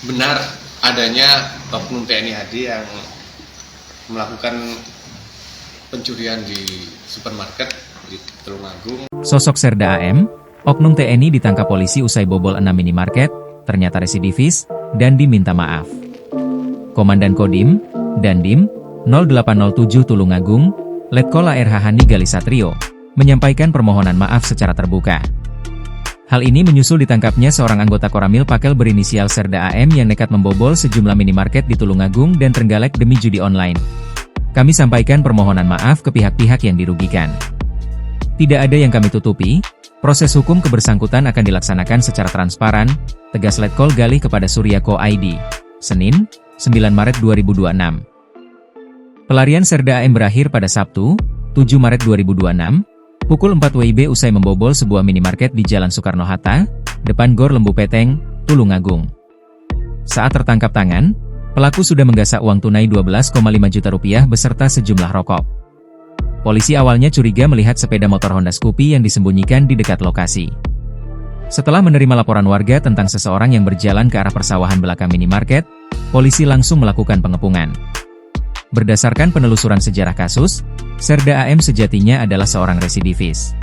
benar adanya oknum TNI AD yang melakukan pencurian di supermarket di Tulungagung. Sosok Serda AM, oknum TNI ditangkap polisi usai bobol 6 minimarket, ternyata residivis, dan diminta maaf. Komandan Kodim, Dandim, 0807 Tulungagung, Letkol ARH Hani Galisatrio, menyampaikan permohonan maaf secara terbuka. Hal ini menyusul ditangkapnya seorang anggota Koramil Pakel berinisial Serda AM yang nekat membobol sejumlah minimarket di Tulungagung dan Trenggalek demi judi online. Kami sampaikan permohonan maaf ke pihak-pihak yang dirugikan. Tidak ada yang kami tutupi, proses hukum kebersangkutan akan dilaksanakan secara transparan, tegas Letkol Galih kepada Suryako ID. Senin, 9 Maret 2026. Pelarian Serda AM berakhir pada Sabtu, 7 Maret 2026, pukul 4 WIB usai membobol sebuah minimarket di Jalan Soekarno-Hatta, depan Gor Lembu Peteng, Tulungagung. Saat tertangkap tangan, pelaku sudah menggasak uang tunai 12,5 juta rupiah beserta sejumlah rokok. Polisi awalnya curiga melihat sepeda motor Honda Scoopy yang disembunyikan di dekat lokasi. Setelah menerima laporan warga tentang seseorang yang berjalan ke arah persawahan belakang minimarket, polisi langsung melakukan pengepungan. Berdasarkan penelusuran sejarah kasus, Serda AM sejatinya adalah seorang residivis.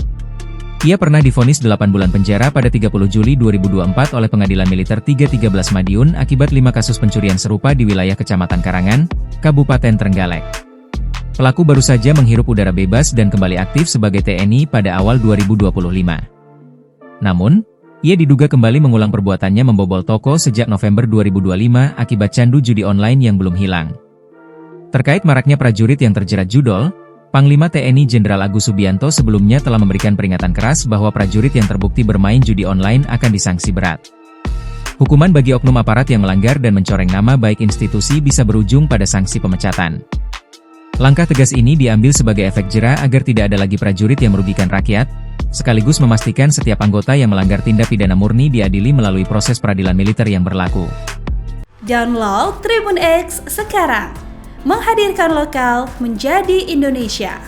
Ia pernah divonis 8 bulan penjara pada 30 Juli 2024 oleh Pengadilan Militer 313 Madiun akibat 5 kasus pencurian serupa di wilayah Kecamatan Karangan, Kabupaten Trenggalek. Pelaku baru saja menghirup udara bebas dan kembali aktif sebagai TNI pada awal 2025. Namun, ia diduga kembali mengulang perbuatannya membobol toko sejak November 2025 akibat candu judi online yang belum hilang. Terkait maraknya prajurit yang terjerat judol, Panglima TNI Jenderal Agus Subianto sebelumnya telah memberikan peringatan keras bahwa prajurit yang terbukti bermain judi online akan disanksi berat. Hukuman bagi oknum aparat yang melanggar dan mencoreng nama baik institusi bisa berujung pada sanksi pemecatan. Langkah tegas ini diambil sebagai efek jera agar tidak ada lagi prajurit yang merugikan rakyat, sekaligus memastikan setiap anggota yang melanggar tindak pidana murni diadili melalui proses peradilan militer yang berlaku. Download Tribun X sekarang. Menghadirkan lokal menjadi Indonesia.